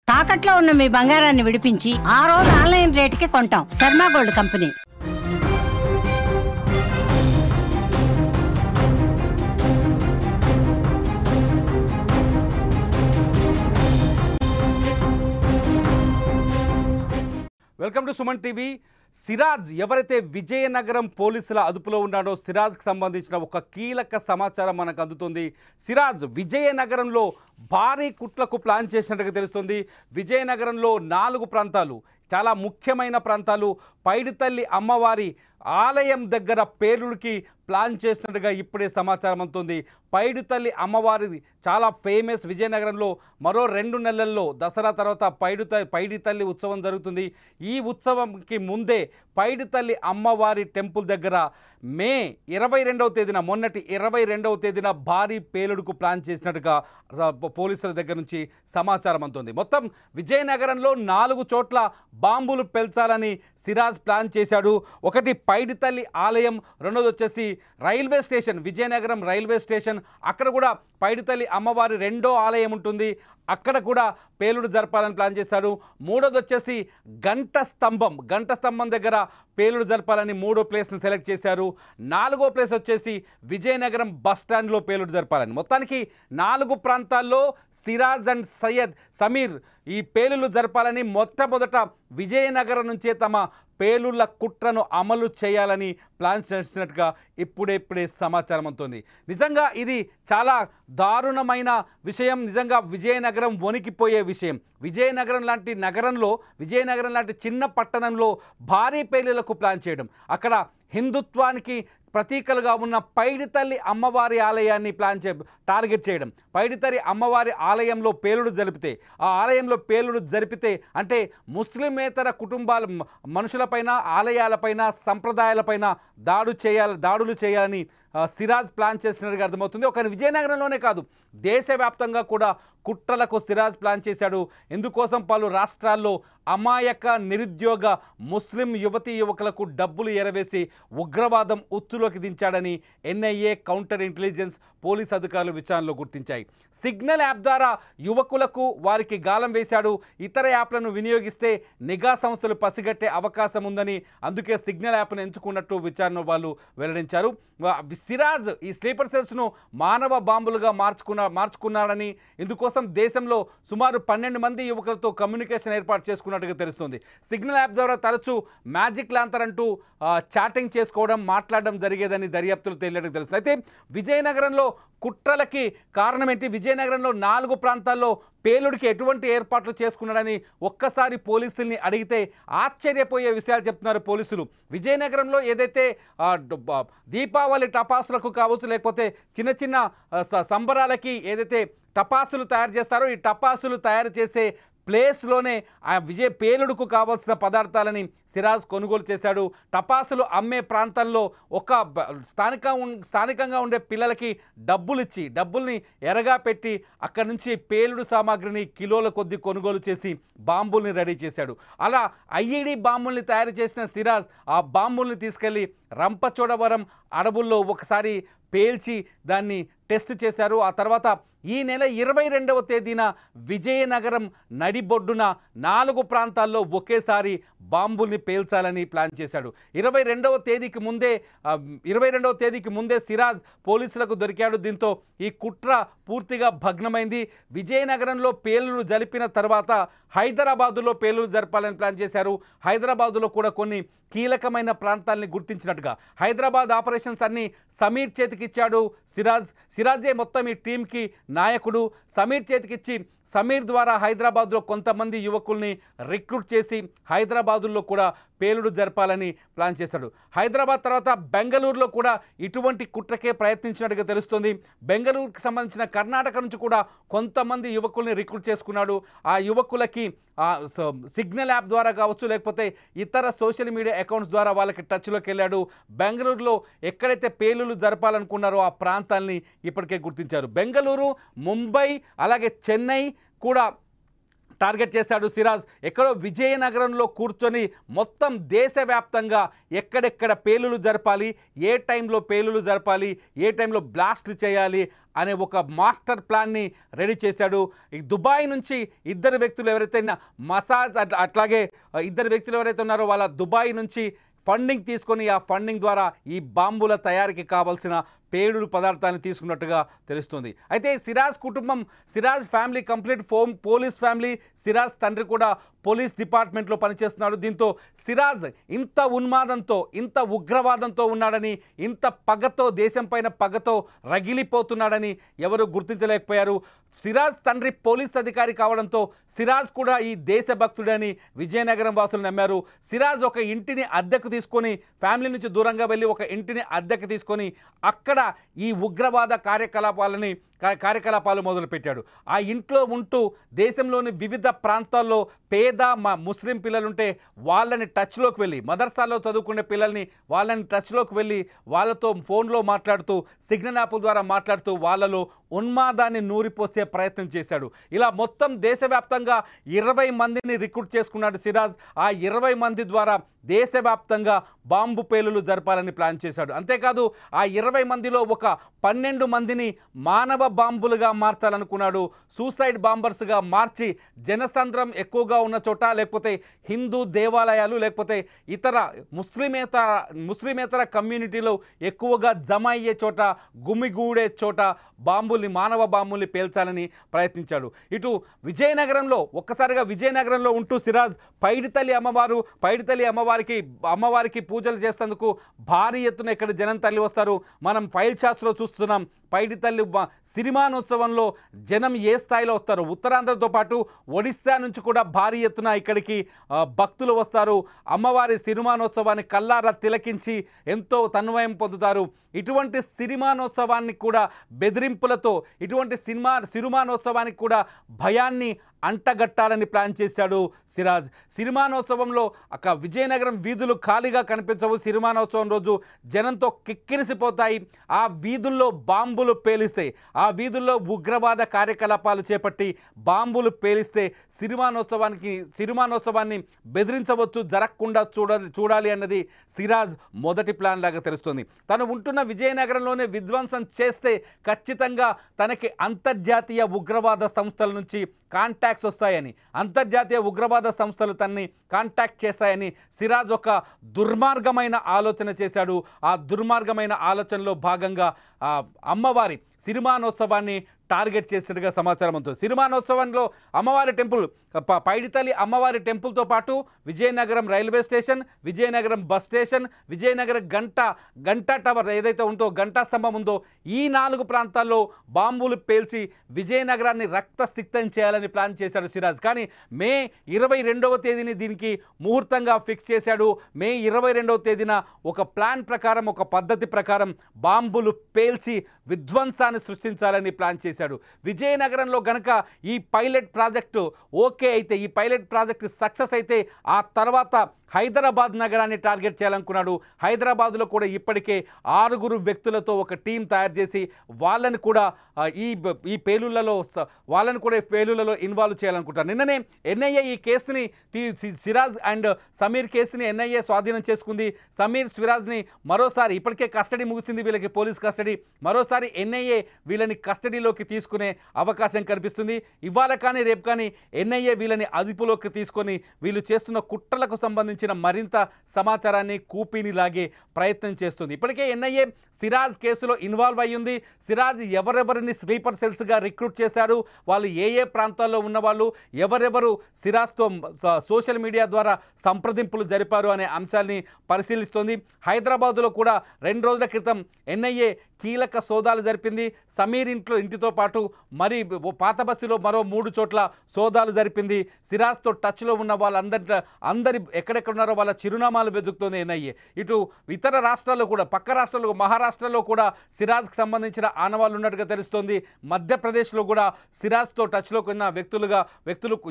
తాకట్లో ఉన్న మీ బంగారాన్ని విడిపించి ఆ రోజు ఆన్లైన్ రేటుకి కొంటాం. Sharma gold company. Welcome to Suman TV. Siraj ఎవరైతే విజయనగరం పోలీసుల అదుపులో ఉన్నాడో సిరాజ్కి సంబంధించిన ఒక కీలక సమాచారం మనకు అందుతుంది. సిరాజ్ విజయనగరంలో భారీ కుట్లకు ప్లాన్ చేసినట్టుగా తెలుస్తుంది. విజయనగరంలో 4 ప్రాంతాలు, చాలా ముఖ్యమైన ప్రాంతాలు, పైడితల్లి అమ్మవారి ఆలయం దగ్గర పేలుడికి ప్లాన్ చేసినట్టుగా ఇప్పుడే సమాచారం అందుతుంది. పైడితల్లి అమ్మవారిది చాలా ఫేమస్. విజయనగరంలో మరో 2 నెలల్లో దసరా తర్వాత పైడితల్లి ఉత్సవం జరుగుతుంది. ఈ ఉత్సవంకి ముందే పైడితల్లి అమ్మవారి టెంపుల్ దగ్గర మే 22వ తేదీన, మొన్నటి 22వ తేదీన భారీ పేలుడుకు ప్లాన్ చేసినట్టుగా పోలీసుల దగ్గర నుంచి సమాచారం అందుతుంది. మొత్తం విజయనగరంలో 4 చోట్ల బాంబులు పెల్చాలని సిరాజ్ ప్లాన్ చేశాడు. ఒకటి పైడితల్లి ఆలయం, రెండోది వచ్చేసి railway station, Vizianagaram railway station, అక్కడ కూడా పైడితల్లి అమ్మవారి 2వ ఆలయం ఉంటుంది, అక్కడ కూడా పేలుడు జరపాలని ప్లాన్ చేశాడు. మూడోది వచ్చేసి గంట స్తంభం దగ్గర పేలుడు జరపాలని 3వ ప్లేస్ని సెలెక్ట్ చేశారు. 4వ ప్లేస్ వచ్చేసి విజయనగరం బస్ స్టాండ్లో పేలుడు జరపాలని. మొత్తానికి 4 ప్రాంతాల్లో సిరాజ్ అండ్ సమీర్ ఈ పేలుళ్ళు జరపాలని మొట్టమొదట విజయనగరం నుంచే తమ పేలుళ్ల కుట్రను అమలు చేయాలని ప్లాన్ చేసినట్టుగా ఇప్పుడే సమాచారం అందుతుంది. నిజంగా ఇది చాలా దారుణమైన విషయం. నిజంగా విజయనగరం వణికిపోయే విషయం. విజయనగరం లాంటి చిన్న పట్టణంలో భారీ పేలుళ్లకు ప్లాన్ చేయడం, అక్కడ హిందుత్వానికి ప్రతీకలుగా ఉన్న పైడితల్లి అమ్మవారి ఆలయాన్ని టార్గెట్ చేయడం, పైడితల్లి అమ్మవారి ఆలయంలో పేలుడు జరిపితే అంటే ముస్లిమేతర కుటుంబాల మనుషులపైన, ఆలయాలపైన, సంప్రదాయాలపైన దాడులు చేయాలని సిరాజ్ ప్లాన్ చేసినట్టుగా అర్థమవుతుంది. ఒక విజయనగరంలోనే కాదు, దేశవ్యాప్తంగా కూడా కుట్రలకు సిరాజ్ ప్లాన్ చేశాడు. ఇందుకోసం పలు రాష్ట్రాల్లో అమాయక నిరుద్యోగ ముస్లిం యువకులకు డబ్బులు ఎరవేసి ఉగ్రవాదం ఉచ్చులోకి దించాడని ఎన్ఐఏ, కౌంటర్ ఇంటెలిజెన్స్, పోలీస్ అధికారులు విచారణలో గుర్తించాయి. సిగ్నల్ యాప్ ద్వారా యువకులకు వారికి గాలం వేశాడు. ఇతర యాప్లను వినియోగిస్తే నిఘా సంస్థలు పసిగట్టే అవకాశం ఉందని, అందుకే సిగ్నల్ యాప్ను ఎంచుకున్నట్టు విచారణ వాళ్ళు వెల్లడించారు. సిరాజ్ ఈ స్లీపర్ సెల్స్ను మానవ బాంబులుగా మార్చుకున్నాడని, ఇందుకోసం దేశంలో సుమారు 12 మంది యువకులతో కమ్యూనికేషన్ ఏర్పాటు చేసుకున్నట్టుగా తెలుస్తుంది. సిగ్నల్ యాప్ ద్వారా తరచూ మ్యాజిక్ లాంతర్ అంటూ చాటింగ్ చేసుకోవడం, మాట్లాడడం జరిగేదని దర్యాప్తులు తేలినట్టుగా తెలుస్తుంది. అయితే విజయనగరంలో కుట్రలకి కారణం ఏంటి? విజయనగరంలో 4 ప్రాంతాల్లో పేలుడికి ఎటువంటి ఏర్పాట్లు చేసుకున్నాడని ఒక్కసారి పోలీసుల్ని అడిగితే ఆశ్చర్యపోయే విషయాలు చెప్తున్నారు పోలీసులు. విజయనగరంలో ఏదైతే దీపావళి టపాసులకు కావచ్చు, లేకపోతే చిన్న సంబరాలకి ఏదైతే టపాసులు తయారు చేస్తారో, ఈ టపాసులు తయారు చేసే ప్లేస్లోనే ఆ పేలుడుకు కావాల్సిన పదార్థాలని సిరాజ్ కొనుగోలు చేశాడు. టపాసులు అమ్మే ప్రాంతంలో ఒక స్థానికంగా ఉండే పిల్లలకి డబ్బుల్ని ఎరగా పెట్టి అక్కడి నుంచి పేలుడు సామాగ్రిని కిలోల కొద్దీ కొనుగోలు చేసి బాంబుల్ని రెడీ చేశాడు. అలా ఐఈడి బాంబుల్ని తయారు చేసిన సిరాజ్ ఆ బాంబుల్ని తీసుకెళ్లి రంపచోడవరం అడవుల్లో ఒకసారి పేల్చి దాన్ని టెస్ట్ చేశారు. ఆ తర్వాత ఈ నెల 22వ తేదీన విజయనగరం నడిబొడ్డున 4 ప్రాంతాల్లో ఒకేసారి బాంబుల్ని పేల్చాలని ప్లాన్ చేశాడు. 22వ తేదీకి ముందే సిరాజ్ పోలీసులకు దొరికాడు. దీంతో ఈ కుట్ర పూర్తిగా భగ్నమైంది. విజయనగరంలో పేలుడు జరిపిన తర్వాత హైదరాబాదులో పేలుడు జరపాలని ప్లాన్ చేశారు. హైదరాబాదులో కూడా కొన్ని కీలకమైన ప్రాంతాలని గుర్తించినట్టుగా హైదరాబాద్ ఆపరేషన్స్ అన్ని సమీర్ చేతికిచ్చాడు సిరాజే మొత్తం ఈ టీంకి నాయకుడు. సమీర్ చేతికిచ్చి సమీర్ ద్వారా హైదరాబాద్లో కొంతమంది యువకుల్ని రిక్రూట్ చేసి హైదరాబాదులో కూడా పేలుడు జరపాలని ప్లాన్ చేశాడు. హైదరాబాద్ తర్వాత బెంగళూరులో కూడా ఇటువంటి కుట్రకే ప్రయత్నించినట్టుగా తెలుస్తుంది. బెంగళూరుకి సంబంధించిన కర్ణాటక నుంచి కూడా కొంతమంది యువకుల్ని రిక్రూట్ చేసుకున్నాడు. ఆ యువకులకి సిగ్నల్ యాప్ ద్వారా కావచ్చు, లేకపోతే ఇతర సోషల్ మీడియా అకౌంట్స్ ద్వారా వాళ్ళకి టచ్లోకి వెళ్ళాడు. బెంగళూరులో ఎక్కడైతే పేలులు జరపాలనుకున్నారో ఆ ప్రాంతాల్ని ఇప్పటికే గుర్తించారు. బెంగళూరు, ముంబై, అలాగే చెన్నై కూడా టార్గెట్ చేశాడు సిరాజ్. ఎక్కడో విజయనగరంలో కూర్చొని మొత్తం దేశవ్యాప్తంగా ఎక్కడెక్కడ పేలులు జరపాలి, ఏ టైంలో పేలులు జరపాలి, ఏ టైంలో బ్లాస్ట్లు చేయాలి అనే ఒక మాస్టర్ ప్లాన్ని రెడీ చేశాడు. ఈ దుబాయ్ నుంచి ఇద్దరు వ్యక్తులు ఎవరైతే మసాజ్ అట్లాగే ఇద్దరు వ్యక్తులు ఎవరైతే ఉన్నారో వాళ్ళ దుబాయ్ నుంచి ఫండింగ్ తీసుకొని ఆ ఫండింగ్ ద్వారా ఈ బాంబుల తయారీకి కావాల్సిన పేలుడు పదార్థాన్ని తీసుకున్నట్టుగా తెలుస్తుంది. అయితే సిరాజ్ కుటుంబం, Siraj family complete police family, Siraj తండ్రి కూడా పోలీస్ డిపార్ట్మెంట్లో పనిచేస్తున్నాడు. దీంతో సిరాజ్ ఇంత ఉన్మాదంతో, ఇంత ఉగ్రవాదంతో ఉన్నాడని, ఇంత పగతో, దేశం పైన పగతో రగిలిపోతున్నాడని ఎవరు గుర్తించలేకపోయారు. సిరాజ్ తండ్రి పోలీస్ అధికారి కావడంతో సిరాజ్ కూడా ఈ దేశభక్తుడని విజయనగరం వాసులు నమ్మారు. సిరాజ్ ఒక ఇంటిని అద్దెకు తీసుకొని, ఫ్యామిలీ నుంచి దూరంగా వెళ్ళి ఒక ఇంటిని అద్దెకు తీసుకొని అక్కడ ఈ ఉగ్రవాద కార్యకలాపాలు మొదలుపెట్టాడు. ఆ ఇంట్లో ఉంటూ దేశంలోని వివిధ ప్రాంతాల్లో పేద ముస్లిం పిల్లలుంటే వాళ్ళని టచ్లోకి వెళ్ళి, మదర్సాలో చదువుకునే పిల్లల్ని వాళ్ళని టచ్లోకి వెళ్ళి వాళ్ళతో ఫోన్లో మాట్లాడుతూ, సిగ్నల్ యాప్ల ద్వారా మాట్లాడుతూ వాళ్ళలో ఉన్మాదాన్ని నూరిపోసే ప్రయత్నం చేశాడు. ఇలా మొత్తం దేశవ్యాప్తంగా 20 మందిని రిక్రూట్ చేసుకున్నాడు సిరాజ్. ఆ 20 మంది ద్వారా దేశవ్యాప్తంగా బాంబు పేలులు జరపాలని ప్లాన్ చేశాడు. అంతేకాదు ఆ 20 మందిలో ఒక 12 మందిని మానవ బాంబులుగా మార్చాలనుకున్నాడు. సూసైడ్ బాంబర్స్గా మార్చి జనసంద్రం ఎక్కువగా ఉన్న చోట, లేకపోతే హిందూ దేవాలయాలు, లేకపోతే ఇతర ముస్లిమేతర కమ్యూనిటీలో ఎక్కువగా జమ అయ్యే చోట, గుమిగూడే చోట మానవ బాంబుల్ని పేల్చాలని ప్రయత్నించాడు. ఇటు విజయనగరంలో ఒక్కసారిగా విజయనగరంలో ఉంటూ సిరాజ్ పైడితల్లి అమ్మవారికి పూజలు చేసేందుకు భారీ ఎత్తున ఇక్కడ జనం తల్లి వస్తారు. మనం ఫైల్ చార్ట్స్లో చూస్తున్నాం. పైడితల్లి సిరిమానోత్సవంలో జనం ఏ స్థాయిలో వస్తారు. ఉత్తరాంధ్రతో పాటు ఒడిస్సా నుంచి కూడా భారీ ఎత్తున ఇక్కడికి భక్తులు వస్తారు. అమ్మవారి సిరిమానోత్సవాన్ని కల్లారా తిలకించి ఎంతో తన్వయం పొందుతారు. ఇటువంటి సిరిమానోత్సవాన్ని కూడా బెదిరింపులతో, ఇటువంటి సిరిమానోత్సవానికి కూడా భయాన్ని అంటగట్టాలని ప్లాన్ చేశాడు సిరాజ్. సిరిమానోత్సవంలో విజయనగరం వీధులు ఖాళీగా కనిపించవు. సిరిమానోత్సవం రోజు జనంతో కిక్కిరిసిపోతాయి. ఆ వీధుల్లో బాంబులు పేలిస్తాయి. ఆ వీధుల్లో ఉగ్రవాద కార్యకలాపాలు చేపట్టి బాంబులు పేలిస్తే సిరిమానోత్సవాన్ని బెదిరించవచ్చు, జరగకుండా చూడాలి అన్నది సిరాజ్ మొదటి ప్లాన్ లాగా తెలుస్తుంది. తను ఉంటున్న విజయనగరంలోనే విధ్వంసం చేస్తే ఖచ్చితంగా తనకి అంతర్జాతీయ ఉగ్రవాద సంస్థల నుంచి కాంటాక్ట్స్ వస్తాయని, అంతర్జాతీయ ఉగ్రవాద సంస్థలు తనని కాంటాక్ట్ చేస్తాయని సిరాజ్ ఒక దుర్మార్గమైన ఆలోచన చేశాడు. ఆ దుర్మార్గమైన ఆలోచనలో భాగంగా అమ్మవారి సిరిమానోత్సవాన్ని టార్గెట్ చేసినట్టుగా సమాచారం ఉంటుంది. సిరిమానోత్సవంలో అమ్మవారి టెంపుల్, పైడితల్లి అమ్మవారి టెంపుల్తో పాటు Vizianagaram railway station, Vizianagaram bus station, Vizianagaram Ganta tower ఏదైతే ఉందో, గంటా స్తంభం ఉందో, ఈ 4 ప్రాంతాల్లో బాంబులు పేల్చి విజయనగరాన్ని రక్తసిక్తం చేయాలని ప్లాన్ చేశాడు సిరాజ్. కానీ మే 22వ తేదీని దీనికి ముహూర్తంగా ఫిక్స్ చేశాడు. మే 22వ తేదీన ఒక ప్లాన్ ప్రకారం, ఒక పద్ధతి ప్రకారం బాంబులు పేల్చి విధ్వంసాన్ని సృష్టించాలని ప్లాన్ చేశాడు. విజయనగరంలో గనక ఈ పైలట్ ప్రాజెక్టు ఓకే అయితే, ఈ పైలట్ ప్రాజెక్టు సక్సెస్ అయితే ఆ తర్వాత హైదరాబాద్ నగరాన్ని టార్గెట్ చేయాలనుకున్నాడు. హైదరాబాద్లో కూడా ఇప్పటికే 6 వ్యక్తులతో ఒక టీం తయారు చేసి వాళ్ళని కూడా ఈ పేలుళ్లలో ఇన్వాల్వ్ చేయాలనుకుంటారు. నిన్ననే ఎన్ఐఏ ఈ కేసుని, సిరాజ్ అండ్ సమీర్ కేసుని ఎన్ఐఏ స్వాధీనం చేసుకుంది. సమీర్, సిరాజ్ని మరోసారి, ఇప్పటికే కస్టడీ ముగిసింది వీళ్ళకి, పోలీస్ కస్టడీ, మరోసారి ఎన్ఐఏ వీళ్ళని కస్టడీలోకి తీసుకునే అవకాశం కనిపిస్తుంది. ఇవాళ కానీ రేపు కానీ ఎన్ఐఏ వీళ్ళని అదుపులోకి తీసుకొని వీళ్ళు చేస్తున్న కుట్రలకు సంబంధించిన మరింత సమాచారాన్ని కూపీని లాగే ప్రయత్నం చేస్తుంది. ఇప్పటికే ఎన్ఐఏ సిరాజ్ కేసులో ఇన్వాల్వ్ అయ్యింది. సిరాజ్ ఎవరెవరిని స్లీపర్ సెల్స్గా రిక్రూట్ చేశారు, వాళ్ళు ఏ ప్రాంతాల్లో ఉన్నవాళ్ళు, ఎవరెవరు సిరాజ్తో సోషల్ మీడియా ద్వారా సంప్రదింపులు జరిపారు అనే అంశాన్ని పరిశీలిస్తోంది. హైదరాబాదులో కూడా 2 రోజుల క్రితం ఎన్ఐఏ కీలక సోదాలు జరిపింది. సమీర్ ఇంటితో పాటు మరి పాత బస్తీలో మరో 3 చోట్ల సోదాలు జరిపింది. సిరాజ్తో టచ్లో ఉన్న వాళ్ళందరి ఎక్కడెక్కడ ఉన్నారో వాళ్ళ చిరునామాలు వెతుకుతోంది ఎన్ఐఏ. ఇటు ఇతర రాష్ట్రాల్లో కూడా, పక్క రాష్ట్రాల్లో, మహారాష్ట్రలో కూడా సిరాజ్కి సంబంధించిన ఆనవాళ్ళు ఉన్నట్టుగా తెలుస్తోంది. మధ్యప్రదేశ్లో కూడా సిరాజ్తో టచ్లో ఉన్న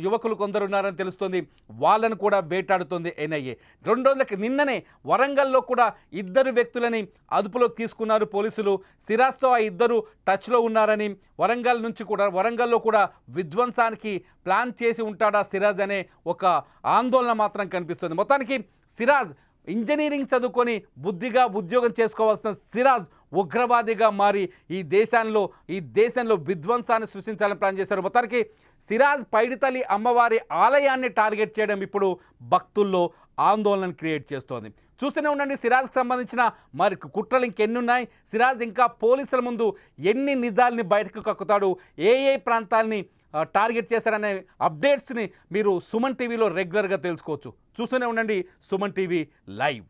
యువకులు కొందరు ఉన్నారని తెలుస్తోంది. వాళ్ళను కూడా వేటాడుతోంది ఎన్ఐఏ. 2 రోజులకి నిన్ననే వరంగల్లో కూడా 2 వ్యక్తులని అదుపులోకి తీసుకున్నారు పోలీసులు. సిరాజ్తో ఆ ఇద్దరు టచ్లో ఉన్నారని, వరంగల్లో కూడా విధ్వంసానికి ప్లాన్ చేసి ఉంటాడా సిరాజ్ అనే ఒక ఆందోళన మాత్రం కనిపిస్తుంది. మొత్తానికి సిరాజ్ ఇంజనీరింగ్ చదువుకొని బుద్ధిగా ఉద్యోగం చేసుకోవాల్సిన సిరాజ్ ఉగ్రవాదిగా మారి ఈ దేశంలో విధ్వంసాన్ని సృష్టించాలని ప్లాన్ చేశారు. మొత్తానికి సిరాజ్ పైడితల్లి అమ్మవారి ఆలయాన్ని టార్గెట్ చేయడం ఇప్పుడు భక్తుల్లో ఆందోళన క్రియేట్ చేస్తోంది. చూస్తూనే ఉండండి, సిరాజ్కి సంబంధించిన మరి కుట్రలు ఇంకెన్ని ఉన్నాయి, సిరాజ్ ఇంకా పోలీసుల ముందు ఎన్ని నిజాల్ని బయటకు కక్కుతాడు, ఏ ప్రాంతాల్ని టార్గెట్ చేశారనే అప్డేట్స్ని మీరు సుమన్ టీవీలో రెగ్యులర్గా తెలుసుకోవచ్చు. చూస్తూనే ఉండండి సుమన్ టీవీ లైవ్.